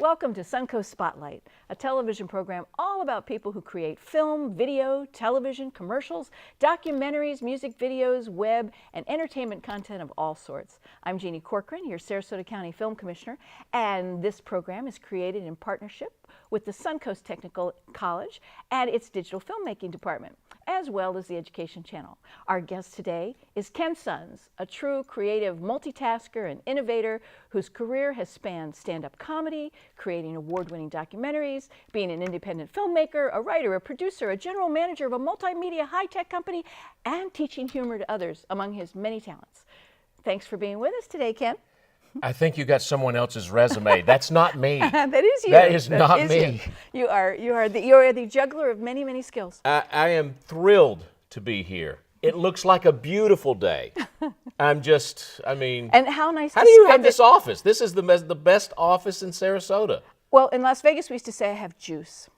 Welcome to Suncoast Spotlight, a television program all about people who create film, video, television, commercials, documentaries, music videos, web, and entertainment content of all sorts. I'm Jeannie Corcoran, your Sarasota County Film Commissioner, and this program is created in partnership with the Suncoast Technical College and its digital filmmaking department, as well as the Education Channel. Our guest today is Ken Sons, a true creative multitasker and innovator whose career has spanned stand-up comedy, creating award-winning documentaries, being an independent filmmaker, a writer, a producer, a general manager of a multimedia high-tech company, and teaching humor to others among his many talents. Thanks for being with us today, Ken. I think you got someone else's resume. That's not me. That is you. That is not me. You are the juggler of many, many skills. I am thrilled to be here. It looks like a beautiful day. And how nice. How do you have this office? This is the best office in Sarasota. Well, in Las Vegas, we used to say I have juice.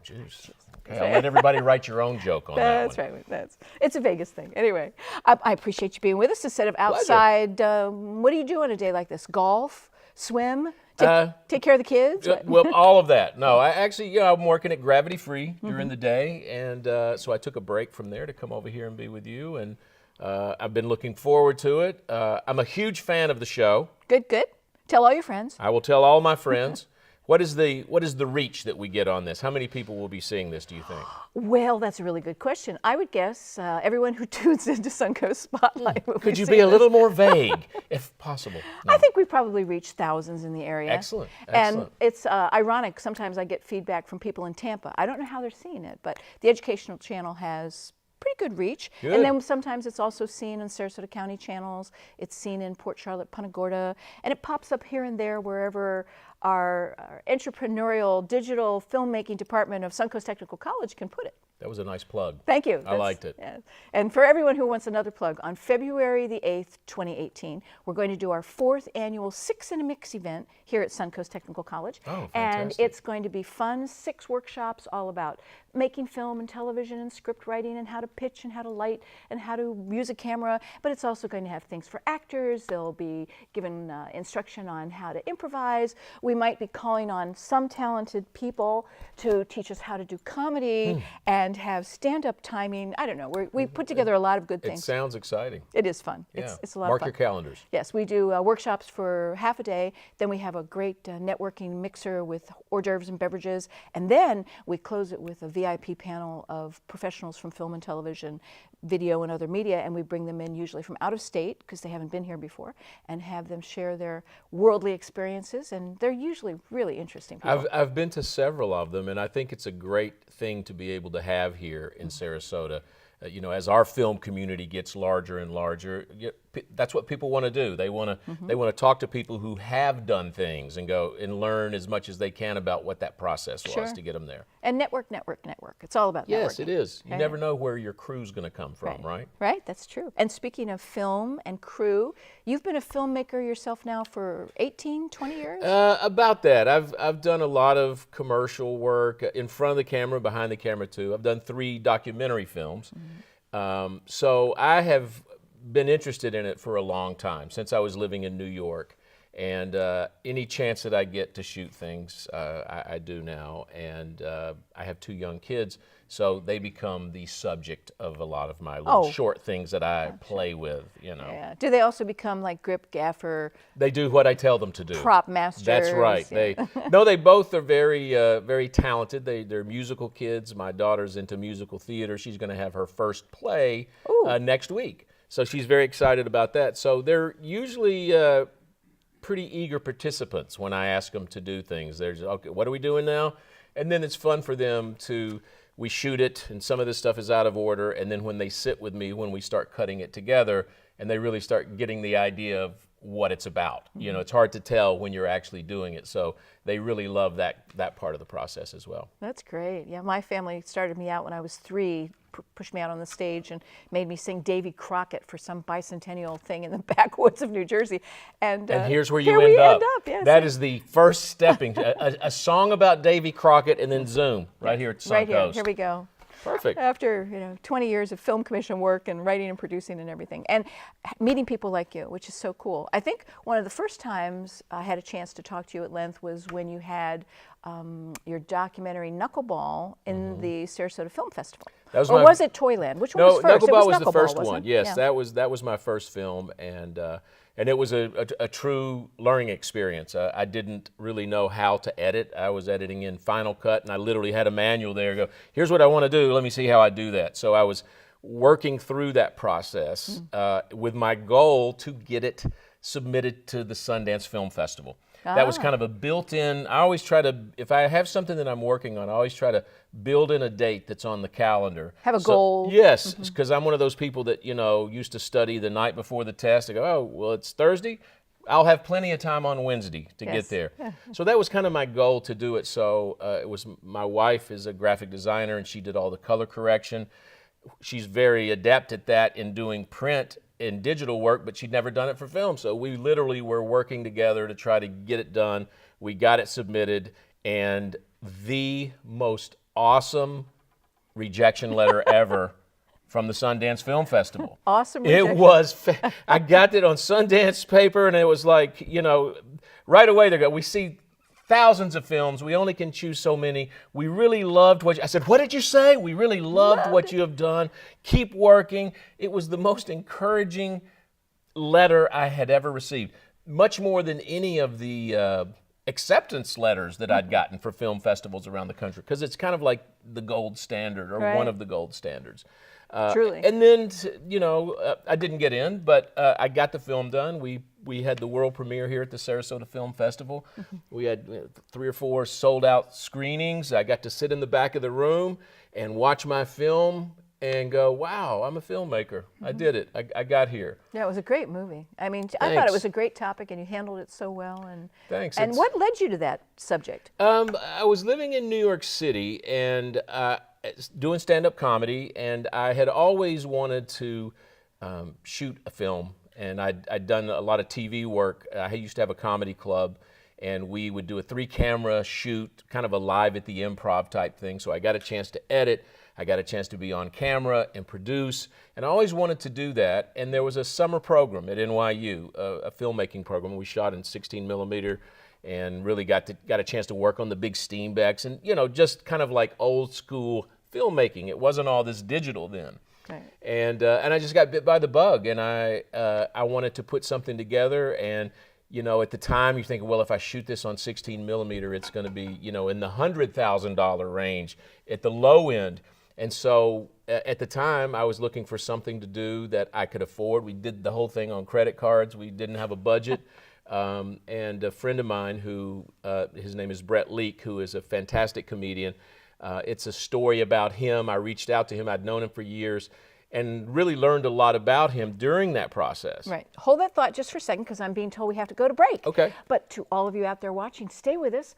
Juice. Okay, I'll let everybody write your own joke on that one. That's right. It's a Vegas thing. Anyway, I appreciate you being with us instead of outside. What do you do on a day like this? Golf? Swim? Take care of the kids? Well, all of that. No, I'm working at Gravity Free during the day, and so I took a break from there to come over here and be with you, and I've been looking forward to it. I'm a huge fan of the show. Good. Tell all your friends. I will tell all my friends. What is the reach that we get on this? How many people will be seeing this, do you think? Well, that's a really good question. I would guess everyone who tunes into Suncoast Spotlight will Could you be a little more vague, if possible? No. I think we probably reach thousands in the area. Excellent. And it's ironic. Sometimes I get feedback from people in Tampa. I don't know how they're seeing it, but the Educational Channel has pretty good reach. Good. And then sometimes it's also seen in Sarasota County channels. It's seen in Port Charlotte, Punta Gorda, and it pops up here and there wherever our entrepreneurial digital filmmaking department of Suncoast Technical College can put it. That was a nice plug. Thank you. I liked it. Yeah. And for everyone who wants another plug, on February the 8th, 2018, we're going to do our 4th annual 6 in a Mix event here at Suncoast Technical College. Oh, fantastic. And it's going to be fun, 6 workshops all about making film and television and script writing and how to pitch and how to light and how to use a camera. But it's also going to have things for actors. They'll be given instruction on how to improvise. We might be calling on some talented people to teach us how to do comedy and have stand-up timing. I don't know. We put together a lot of good things. It sounds exciting. It is fun. Yeah. It's a lot Mark of fun. your calendars. Yes, we do workshops for half a day. Then we have a great networking mixer with hors d'oeuvres and beverages. And then we close it with a VIP panel of professionals from film and television, video and other media, and we bring them in usually from out of state because they haven't been here before, and have them share their worldly experiences, and they're usually really interesting people. I've been to several of them, and I think it's a great thing to be able to have here in Sarasota. As our film community gets larger and larger, that's what people want to do. They want to talk to people who have done things and go and learn as much as they can about what that process was to get them there. And network. It's all about networking. Yes, it is. You never know where your crew's going to come from, right? Right, that's true. And speaking of film and crew, you've been a filmmaker yourself now for 18, 20 years? About that. I've done a lot of commercial work in front of the camera, behind the camera too. I've done 3 documentary films. So I have been interested in it for a long time, since I was living in New York. And any chance that I get to shoot things, I do now. And I have 2 young kids, so they become the subject of a lot of my little short things that I play with, Yeah. Do they also become like grip, gaffer? They do what I tell them to do. Prop masters. That's right. Yeah. They both are very, very talented. They're musical kids. My daughter's into musical theater. She's going to have her first play next week. So she's very excited about that. So they're usually pretty eager participants when I ask them to do things. There's, okay, what are we doing now? And then it's fun for them we shoot it, and some of this stuff is out of order, and then when they sit with me, when we start cutting it together, and they really start getting the idea of what it's about. It's hard to tell when you're actually doing it, so they really love that part of the process as well. That's great. Yeah, my family started me out when I was 3, pushed me out on the stage and made me sing Davy Crockett for some bicentennial thing in the backwoods of New Jersey. And here's where you end up. Yes. That is the first stepping, a song about Davy Crockett, and then zoom, right here at Suncoast. Right here we go. Perfect. After 20 years of film commission work and writing and producing and everything, and meeting people like you, which is so cool. I think one of the first times I had a chance to talk to you at length was when you had your documentary Knuckleball in the Sarasota Film Festival. Or was it Toyland? Which one was first? Knuckleball was the first wasn't one. it? Yes, Yeah. that was my first film, and it was a true learning experience. I didn't really know how to edit. I was editing in Final Cut, and I literally had a manual there. Go, here's what I want to do. Let me see how I do that. So I was working through that process with my goal to get it submitted to the Sundance Film Festival. That was kind of a built-in, I always try to, if I have something that I'm working on, I always try to build in a date that's on the calendar. Have a goal. Yes, because I'm one of those people that, used to study the night before the test. I go, oh, well, it's Thursday. I'll have plenty of time on Wednesday to get there. So that was kind of my goal to do it. So it was, my wife is a graphic designer, and she did all the color correction. She's very adept at that in doing print in digital work, but she'd never done it for film. So we literally were working together to try to get it done. We got it submitted, and the most awesome rejection letter ever from the Sundance Film Festival. Awesome rejection. It was, I got it on Sundance paper, and it was like, right away they go, we see thousands of films. We only can choose so many. We really loved what I said, what did you say? We really loved what you have done. Keep working. It was the most encouraging letter I had ever received. Much more than any of the acceptance letters that I'd gotten for film festivals around the country, because it's kind of like the gold standard, or one of the gold standards. Truly. And then, I didn't get in, but I got the film done. We had the world premiere here at the Sarasota Film Festival. We had 3 or 4 sold-out screenings. I got to sit in the back of the room and watch my film and go, wow, I'm a filmmaker. I did it. I got here. Yeah, it was a great movie. I mean, I thought Thanks. it was a great topic, and you handled it so well. And Thanks. And what led you to that subject? I was living in New York City and doing stand-up comedy, and I had always wanted to shoot a film. And I'd done a lot of TV work. I used to have a comedy club, and we would do a 3-camera shoot, kind of a live at the improv type thing. So I got a chance to edit. I got a chance to be on camera and produce, and I always wanted to do that. And there was a summer program at NYU, a filmmaking program. We shot in 16 millimeter and really got a chance to work on the big Steenbecks and, just kind of like old school filmmaking. It wasn't all this digital then. Right. And I just got bit by the bug, and I wanted to put something together. And at the time, you're thinking, well, if I shoot this on 16 millimeter, it's going to be in the $100,000 range at the low end. And so at the time, I was looking for something to do that I could afford. We did the whole thing on credit cards. We didn't have a budget. And a friend of mine who his name is Brett Leak, who is a fantastic comedian. It's a story about him. I reached out to him. I'd known him for years and really learned a lot about him during that process. Right. Hold that thought just for a second, because I'm being told we have to go to break. Okay. But to all of you out there watching, stay with us.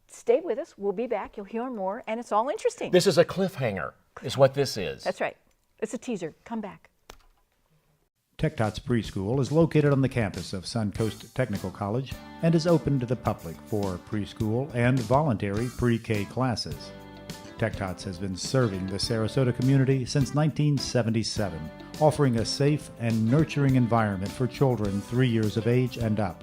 Stay with us. We'll be back. You'll hear more, and it's all interesting. This is a cliffhanger, is what this is. That's right. It's a teaser. Come back. TechTots Preschool is located on the campus of Suncoast Technical College and is open to the public for preschool and voluntary pre-K classes. TechTots has been serving the Sarasota community since 1977, offering a safe and nurturing environment for children 3 years of age and up.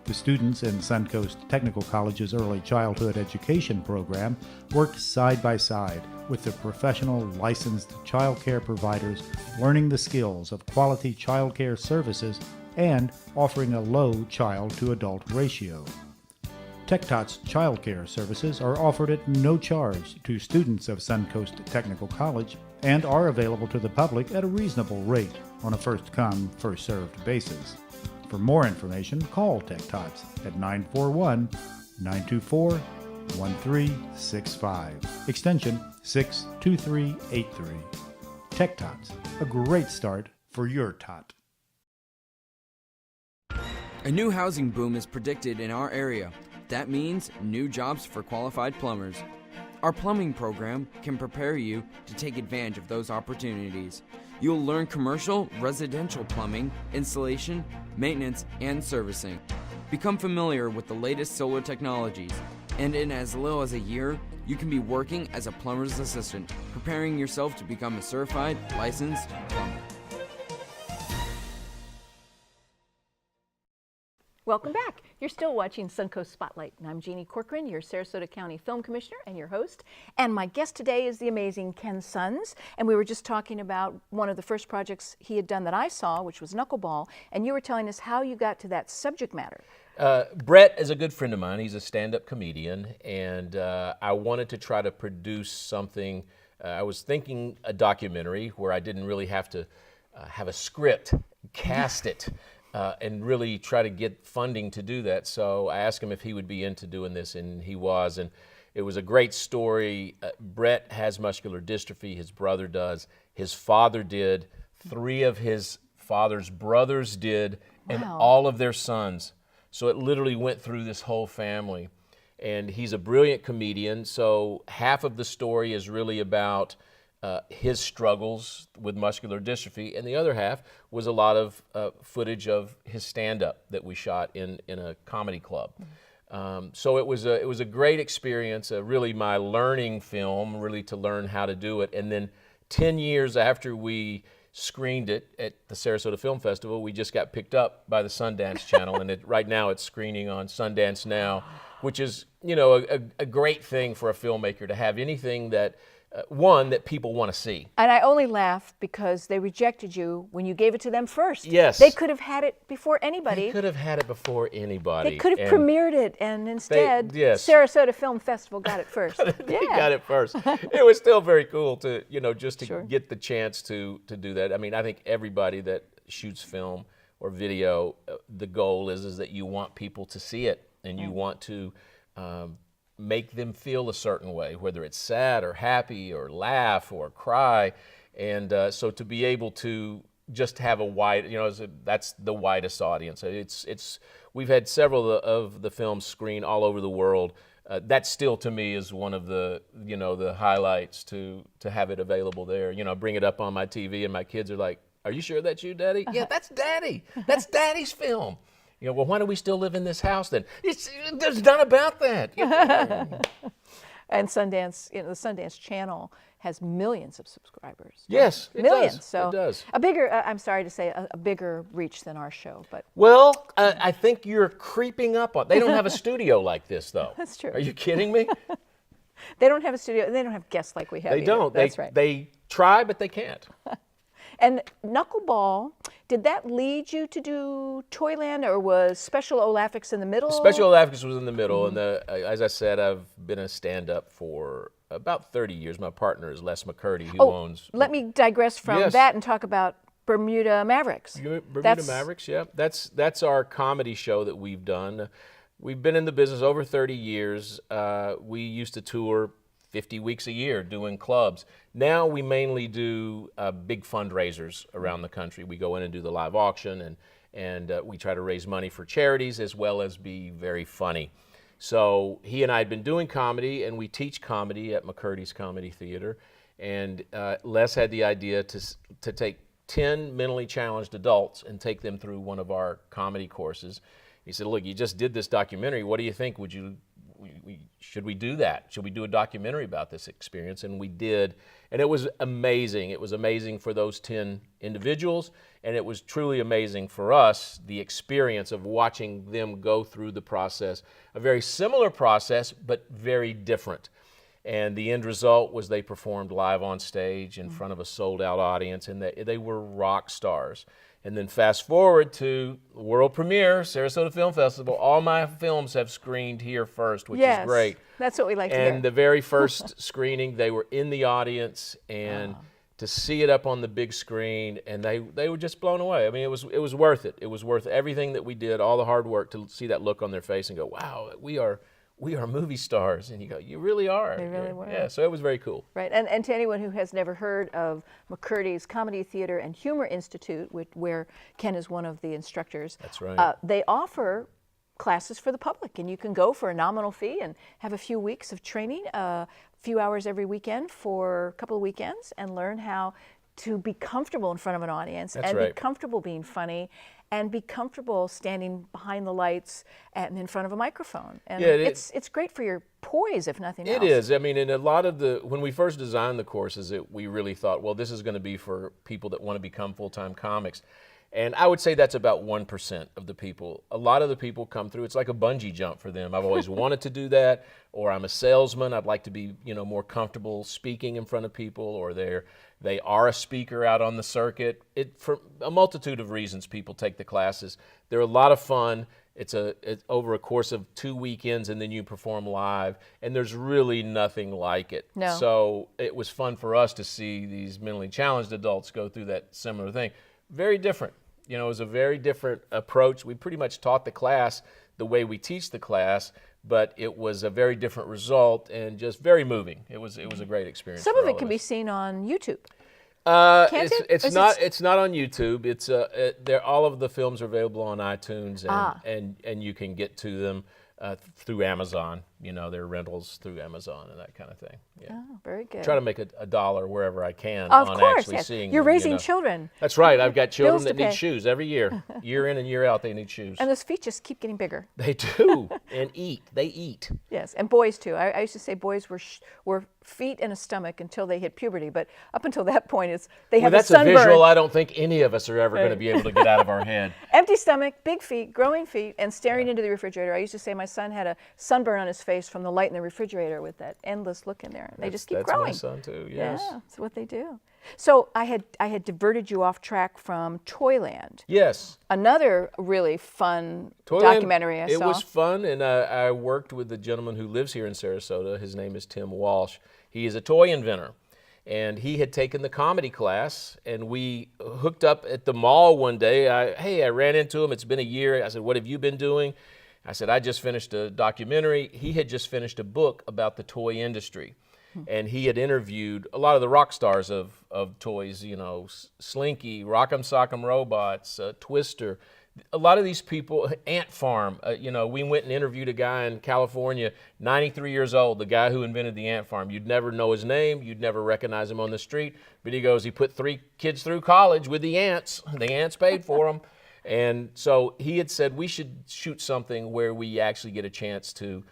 The students in Suncoast Technical College's Early Childhood Education program work side by side with the professional licensed child care providers, learning the skills of quality child care services and offering a low child-to-adult ratio. TechTots child care services are offered at no charge to students of Suncoast Technical College and are available to the public at a reasonable rate on a first-come, first-served basis. For more information, call TechTots at 941-924-1365, extension 62383. TechTots, a great start for your tot. A new housing boom is predicted in our area. That means new jobs for qualified plumbers. Our plumbing program can prepare you to take advantage of those opportunities. You'll learn commercial, residential plumbing, installation, maintenance, and servicing. Become familiar with the latest solar technologies, and in as little as a year, you can be working as a plumber's assistant, preparing yourself to become a certified, licensed plumber. Welcome back. You're still watching Suncoast Spotlight, and I'm Jeannie Corcoran, your Sarasota County Film Commissioner and your host. And my guest today is the amazing Ken Sons, and we were just talking about one of the first projects he had done that I saw, which was Knuckleball, and you were telling us how you got to that subject matter. Brett is a good friend of mine. He's a stand-up comedian, and I wanted to try to produce something. I was thinking a documentary where I didn't really have to have a script, cast it, and really try to get funding to do that. So I asked him if he would be into doing this, and he was. And it was a great story. Brett has muscular dystrophy. His brother does. His father did. 3 of his father's brothers did, and all of their sons. So it literally went through this whole family. And he's a brilliant comedian, so half of the story is really about his struggles with muscular dystrophy, and the other half was a lot of footage of his stand-up that we shot in a comedy club. So it was a great experience, really my learning film, really to learn how to do it. And then 10 years after we screened it at the Sarasota Film Festival, we just got picked up by the Sundance Channel, and right now it's screening on Sundance Now, which is, you know, a great thing for a filmmaker to have anything that one that people want to see. And I only laugh because they rejected you when you gave it to them first. Yes. They could have had it before anybody. They could have had it before anybody. They could have premiered it, and instead, yes. Sarasota Film Festival got it first. They got it first. It was still very cool to, you know, just to get the chance to do that. I mean, I think everybody that shoots film or video, the goal is that you want people to see it, and you want to make them feel a certain way, whether it's sad or happy or laugh or cry. And so to be able to just have a wide, you know, that's the widest audience. We've had several of the films screen all over the world. That still to me is one of the, you know, the highlights to have it available there. You know, bring it up on my TV and my kids are like, "Are you sure that's you, Daddy?" "Yeah, that's Daddy. That's Daddy's film." You know, "Well, why do we still live in this house then?" There's none about that. And Sundance, you know, the Sundance Channel has millions of subscribers. Yes, it millions. does. So it does. A bigger, I'm sorry to say, a bigger reach than our show, but Well, I think you're creeping up on. They don't have a studio like this, though. That's true. Are you kidding me? they don't have a studio. They don't have guests like we have. They either. don't. That's right. They try, but they can't. And Knuckleball, did that lead you to do Toyland, or was Special Olympics in the middle? Special Olympics was in the middle, and as I said, I've been a stand-up for about 30 years. My partner is Les McCurdy, who owns. Let me digress from that and talk about Bermuda Mavericks. Bermuda Mavericks, yeah. That's our comedy show that we've done. We've been in the business over 30 years. We used to tour 50 weeks a year doing clubs. Now we mainly do big fundraisers around the country. We go in and do the live auction, and we try to raise money for charities as well as be very funny. So he and I had been doing comedy, and we teach comedy at McCurdy's Comedy Theater. And Les had the idea to take 10 mentally challenged adults and take them through one of our comedy courses. He said, "Look, you just did this documentary. What do you think? Should we do that? Should we do a documentary about this experience?" And we did, and it was amazing. It was amazing for those 10 individuals, and it was truly amazing for us, the experience of watching them go through the process, a very similar process, but very different. And the end result was they performed live on stage in front of a sold-out audience, and they were rock stars. And then fast forward to world premiere, Sarasota Film Festival. All my films have screened here first, which is great. That's what we like to hear. And the very first screening, they were in the audience, and to see it up on the big screen, and they were just blown away. I mean, it was worth it. It was worth everything that we did, all the hard work, to see that look on their face and go, "Wow, we are movie stars." And you go, "You really are." They really were. Yeah, so it was very cool. Right, and to anyone who has never heard of McCurdy's Comedy Theater and Humor Institute, where Ken is one of the instructors. That's right. They offer classes for the public, and you can go for a nominal fee and have a few weeks of training, a few hours every weekend for a couple of weekends, and learn how to be comfortable in front of an audience. That's and right. be comfortable being funny. and be comfortable standing behind the lights and in front of a microphone. And Yeah, it's great for your poise, if nothing else. It is. I mean, and a lot of when we first designed the courses, we really thought, well, this is going to be for people that want to become full-time comics. And I would say that's about 1% of the people. A lot of the people come through, it's like a bungee jump for them. I've always wanted to do that, or I'm a salesman. I'd like to be, more comfortable speaking in front of people, or they are a speaker out on the circuit. For a multitude of reasons, people take the classes. They're a lot of fun. It's over a course of 2 weekends, and then you perform live, and there's really nothing like it. No. So it was fun for us to see these mentally challenged adults go through that similar thing. Very different. It was a very different approach. We pretty much taught the class the way we teach the class, but it was a very different result and just very moving. It was a great experience. Some for of it all can be us. seen on YouTube. It's not on YouTube. It's all of the films are available on iTunes, and you can get to them through Amazon. There are rentals through Amazon and that kind of thing. Yeah. Oh, very good. Try to make a dollar wherever I can Of on course, actually yes. seeing You're them, raising children. That's right. I've got children Bills to that need pay. shoes every year. Year in and year out, they need shoes. And those feet just keep getting bigger. They do. And eat. They eat. Yes, and boys too. I used to say boys were feet and a stomach until they hit puberty, but up until that point, they have That's a sunburn. a visual I don't think any of us are ever going to be able to get out of our head. Empty stomach, big feet, growing feet, and staring into the refrigerator. I used to say my son had a sunburn on his face from the light in the refrigerator with that endless look in there. They just keep growing. That's my son too. Yes. Yeah, that's what they do. So I had diverted you off track from Toyland. Yes. Another really fun Toyland, documentary I saw. It was fun, and I worked with the gentleman who lives here in Sarasota. His name is Tim Walsh. He is a toy inventor, and he had taken the comedy class, and we hooked up at the mall one day. I ran into him. It's been a year. I said, "What have you been doing?" I said, "I just finished a documentary." He had just finished a book about the toy industry. And he had interviewed a lot of the rock stars of toys, Slinky, Rock'em Sock'em Robots, Twister. A lot of these people, Ant Farm, we went and interviewed a guy in California, 93 years old, the guy who invented the Ant Farm. You'd never know his name, you'd never recognize him on the street, but he put 3 kids through college with the ants. The ants paid for them. And so he had said we should shoot something where we actually get a chance to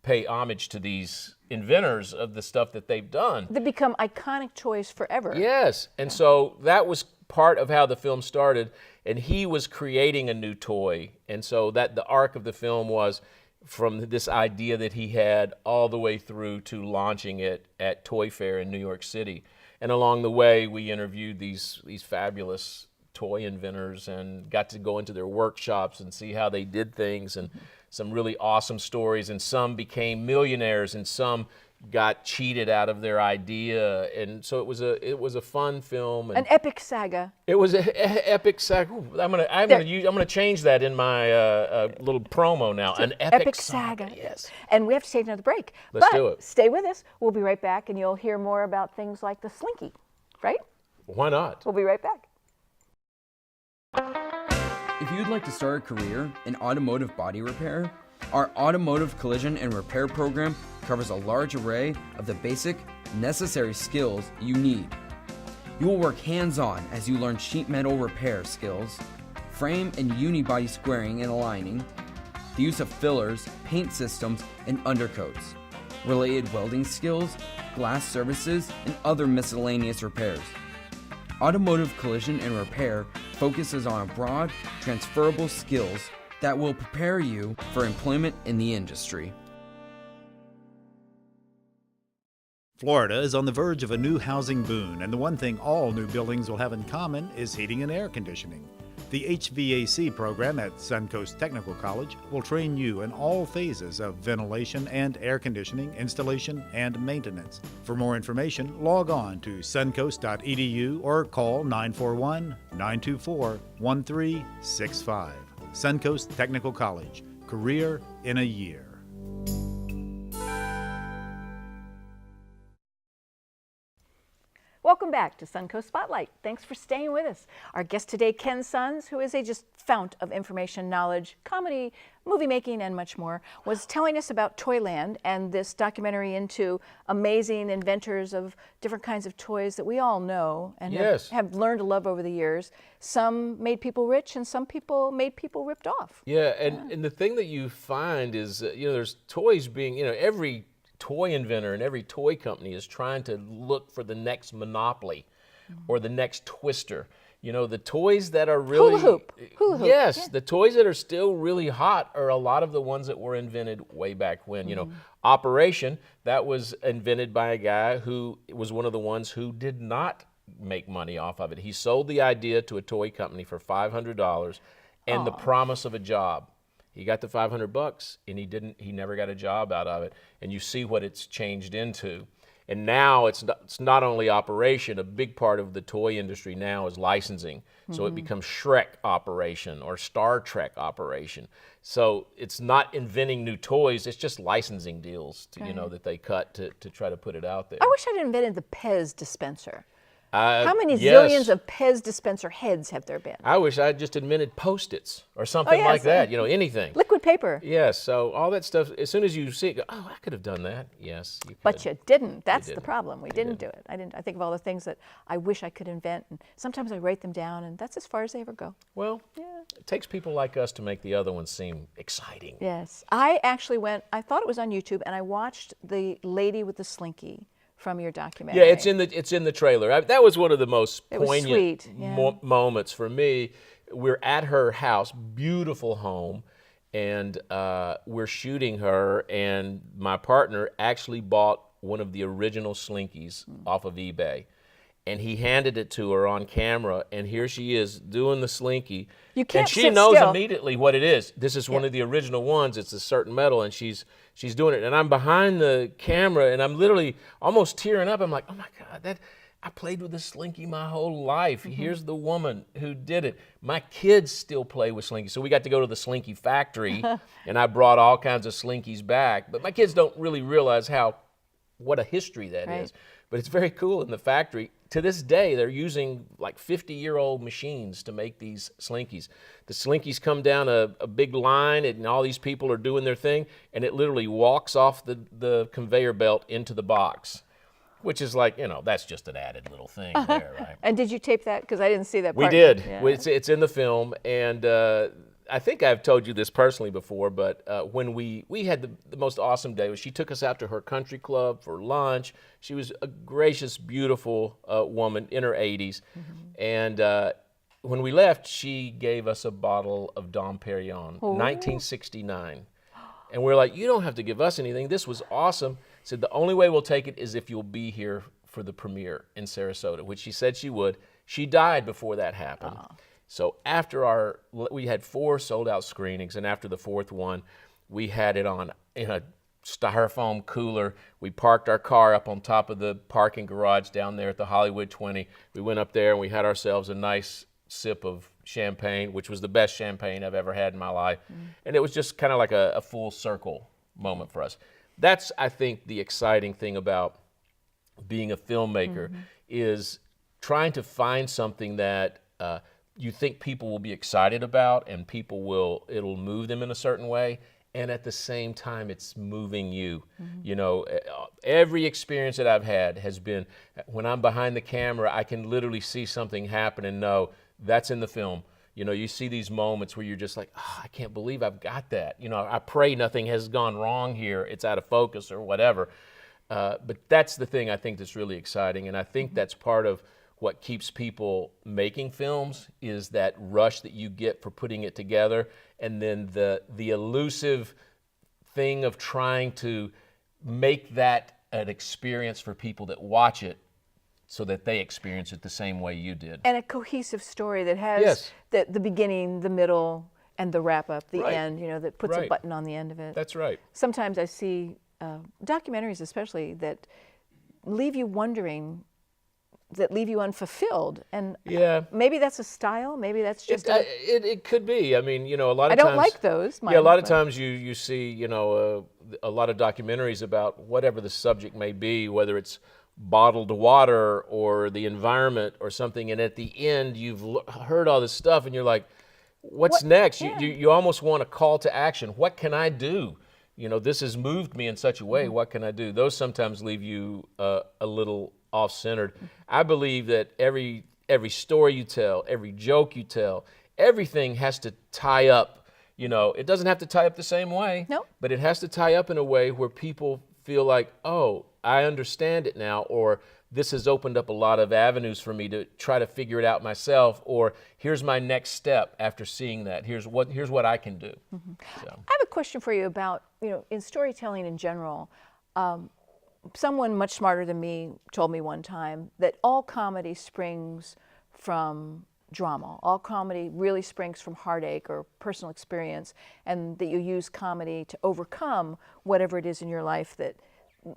pay homage to these inventors of the stuff that they've done. They become iconic toys forever. Yes, and so that was part of how the film started, and he was creating a new toy, and so that the arc of the film was from this idea that he had all the way through to launching it at Toy Fair in New York City. And along the way, we interviewed these fabulous toy inventors and got to go into their workshops and see how they did things, and some really awesome stories, and some became millionaires and some got cheated out of their idea, and so it was a fun film. And an epic saga. It was an epic saga. Ooh, I'm gonna change that in my little promo now. An epic saga. Yes. And we have to take another break. Let's do it. Stay with us. We'll be right back, and you'll hear more about things like the Slinky, right? Why not? We'll be right back. If you'd like to start a career in automotive body repair, our Automotive Collision and Repair program covers a large array of the basic, necessary skills you need. You will work hands-on as you learn sheet metal repair skills, frame and unibody squaring and aligning, the use of fillers, paint systems, and undercoats, related welding skills, glass services, and other miscellaneous repairs. Automotive Collision and Repair focuses on broad, transferable skills that will prepare you for employment in the industry. Florida is on the verge of a new housing boom, and the one thing all new buildings will have in common is heating and air conditioning. The HVAC program at Suncoast Technical College will train you in all phases of ventilation and air conditioning, installation, and maintenance. For more information, log on to suncoast.edu or call 941-924-1365. Suncoast Technical College, career in a year. Welcome back to Suncoast Spotlight. Thanks for staying with us. Our guest today, Ken Sons, who is a just fount of information, knowledge, comedy, movie making, and much more, was telling us about Toyland and this documentary into amazing inventors of different kinds of toys that we all know and have learned to love over the years. Some made people rich and some people made people ripped off. Yeah, and the thing that you find is, there's toys being, every toy inventor and every toy company is trying to look for the next Monopoly or the next Twister. The toys that are really... Hula hoop. Yes, the toys that are still really hot are a lot of the ones that were invented way back when. Operation, that was invented by a guy who was one of the ones who did not make money off of it. He sold the idea to a toy company for $500 and the promise of a job. He got the $500 and he never got a job out of it. And you see what it's changed into. And now it's not only operation, a big part of the toy industry now is licensing. So it becomes Shrek operation or Star Trek operation. So it's not inventing new toys, it's just licensing deals to, that they cut to try to put it out there. I wish I'd invented the Pez dispenser. How many zillions of Pez dispenser heads have there been? I wish I had just invented Post-its or something like that, anything. Liquid paper. Yes, so all that stuff, as soon as you see it, go, oh, I could have done that. Yes, you could. But you didn't. That's the problem. We didn't do it. I think of all the things that I wish I could invent, and sometimes I write them down, and that's as far as they ever go. Well, it takes people like us to make the other ones seem exciting. Yes. I actually I thought it was on YouTube, and I watched the lady with the slinky from your documentary. Yeah, it's in the trailer. That was one of the most poignant moments for me. We're at her house, beautiful home, and we're shooting her, and my partner actually bought one of the original Slinkies off of eBay. And he handed it to her on camera, and here she is doing the Slinky. You can't and she sit knows still. Immediately what it is. This is one of the original ones. It's a certain metal, and she's doing it. And I'm behind the camera, and I'm literally almost tearing up. I'm like, oh my God, I played with the Slinky my whole life. Here's the woman who did it. My kids still play with Slinky. So we got to go to the Slinky factory, and I brought all kinds of Slinkies back. But my kids don't really realize what a history that is. But it's very cool in the factory. To this day, they're using like 50-year-old machines to make these Slinkies. The Slinkies come down a big line, and all these people are doing their thing, and it literally walks off the conveyor belt into the box, which is like, that's just an added little thing there, right? And did you tape that? Because I didn't see that part. We did. Yeah. It's in the film, and I think I've told you this personally before, but when we had the most awesome day, she took us out to her country club for lunch. She was a gracious, beautiful woman in her 80s. And when we left, she gave us a bottle of Dom Perignon, 1969. And we're like, you don't have to give us anything. This was awesome. Said, the only way we'll take it is if you'll be here for the premiere in Sarasota, which she said she would. She died before that happened. So after we had 4 sold-out screenings, and after the 4th one, we had it in a styrofoam cooler. We parked our car up on top of the parking garage down there at the Hollywood 20. We went up there and we had ourselves a nice sip of champagne, which was the best champagne I've ever had in my life. And it was just kind of like a full circle moment for us. That's, I think, the exciting thing about being a filmmaker is trying to find something that you think people will be excited about, and it'll move them in a certain way, and at the same time it's moving you. Every experience that I've had has been, when I'm behind the camera, I can literally see something happen and know that's in the film. You see these moments where you're just like, oh, I can't believe I've got that. I pray nothing has gone wrong here. It's out of focus or whatever. But that's the thing I think that's really exciting, and I think that's part of what keeps people making films, is that rush that you get for putting it together, and then the elusive thing of trying to make that an experience for people that watch it so that they experience it the same way you did. And a cohesive story that has the beginning, the middle, and the wrap-up, the end, that puts a button on the end of it. That's right. Sometimes I see documentaries especially that leave you wondering, that leave you unfulfilled, and maybe that's a style, maybe that's just it could be. I mean, a lot of I times don't like those. A lot of times you see, a lot of documentaries about whatever the subject may be, whether it's bottled water or the environment or something, and at the end you've heard all this stuff and you're like, what's next? Yeah. You almost want a call to action. What can I do? You know, this has moved me in such a way. What can I do? Those sometimes leave you a little off-centered. I believe that every story you tell, every joke you tell, everything has to tie up. You know, it doesn't have to tie up the same way, Nope. but it has to tie up in a way where people feel like, oh, I understand it now, or this has opened up a lot of avenues for me to try to figure it out myself, or here's my next step after seeing that. Here's what I can do. So. I have a question for you about, in storytelling in general. Someone much smarter than me told me one time that all comedy springs from drama. All comedy really springs from heartache or personal experience, and that you use comedy to overcome whatever it is in your life that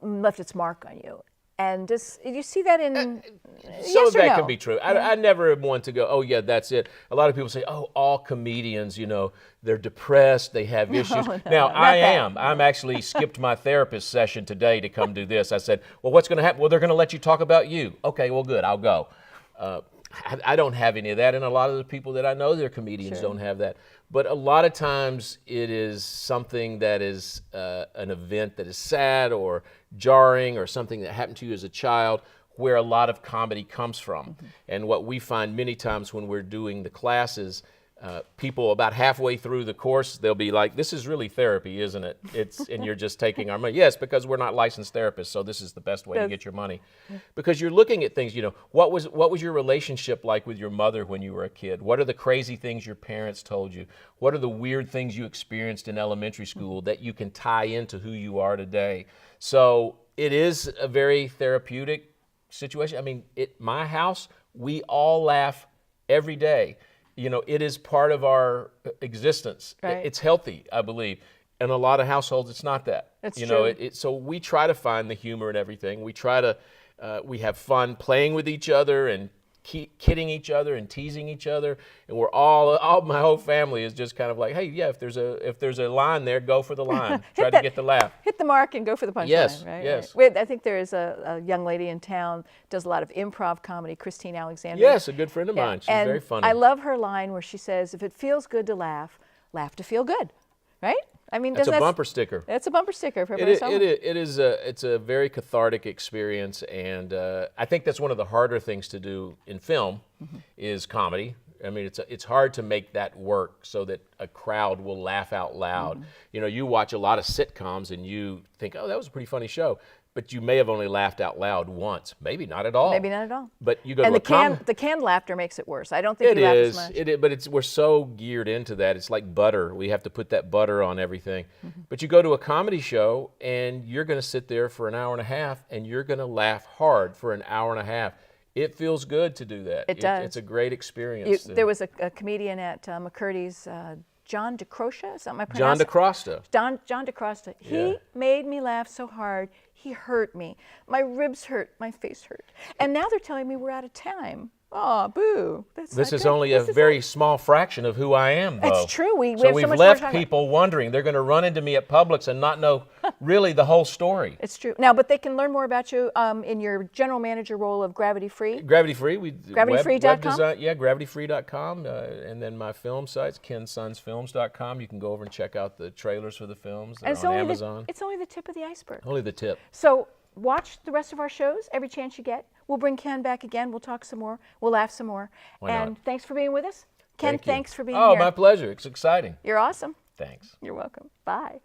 left its mark on you. And do you see that in Some yes of or that no? can be true. I never want to go, oh yeah, that's it. A lot of people say, oh, all comedians, they're depressed, they have issues. Now, I'm actually skipped my therapist session today to come do this. I said, well, what's going to happen? Well, they're going to let you talk about you. Okay, well, good, I'll go. I don't have any of that, and a lot of the people that I know they're comedians don't have that. But a lot of times it is something that is an event that is sad or jarring or something that happened to you as a child where a lot of comedy comes from. And what we find many times when we're doing the classes, people about halfway through the course, they'll be like, this is really therapy, isn't it? And you're just taking our money. Yes, because we're not licensed therapists, so this is the best way to get your money. Because you're looking at things, what was your relationship like with your mother when you were a kid? What are the crazy things your parents told you? What are the weird things you experienced in elementary school that you can tie into who you are today? So it is a very therapeutic situation. I mean, at my house, we all laugh every day. It is part of our existence. Right. It's healthy, I believe. In a lot of households, it's not that. That's true. So we try to find the humor in everything. We try to, we have fun playing with each other and kidding each other and teasing each other. And we're all my whole family is just kind of like, hey, yeah, if there's a line there, go for the line. Try to get the laugh. Hit the mark and go for the punchline. Yes, right? yes. I think there is a young lady in town, does a lot of improv comedy, Christine Alexander. Yes, a good friend of mine. She's and very funny. I love her line where she says, if it feels good to laugh, laugh to feel good, right? I mean, That's a bumper sticker. That's a bumper sticker for It's a very cathartic experience, and I think that's one of the harder things to do in film is comedy. I mean, it's hard to make that work so that a crowd will laugh out loud. You watch a lot of sitcoms and you think, oh, that was a pretty funny show, but you may have only laughed out loud once, maybe not at all. Maybe not at all. But you go and to the canned laughter makes it worse. I don't think you laugh as much. It is, but we're so geared into that. It's like butter. We have to put that butter on everything. But you go to a comedy show and you're going to sit there for an hour and a half and you're going to laugh hard for an hour and a half. It feels good to do that. It does. It's a great experience. There was a comedian at McCurdy's, John DeCrocia, is that my John pronunciation? DeCrosta. John DeCrosta. He made me laugh so hard, he hurt me. My ribs hurt, my face hurt. And now they're telling me we're out of time. Oh, boo. This is only a very small fraction of who I am, though. It's true. We So have we've so much more to left talk about. people wondering. They're going to run into me at Publix and not know really the whole story. It's true. Now, but they can learn more about you in your general manager role of Gravity Free. Gravity Free. GravityFree.com? Web design, yeah, GravityFree.com. And then my film sites, KenSonsFilms.com. You can go over and check out the trailers for the films. They're on Amazon. It's only the tip of the iceberg. Only the tip. So watch the rest of our shows every chance you get. We'll bring Ken back again. We'll talk some more. We'll laugh some more. Why not? And thanks for being with us. Ken, Thank you. thanks for being Oh, here. my pleasure. It's exciting. You're awesome. Thanks. You're welcome. Bye.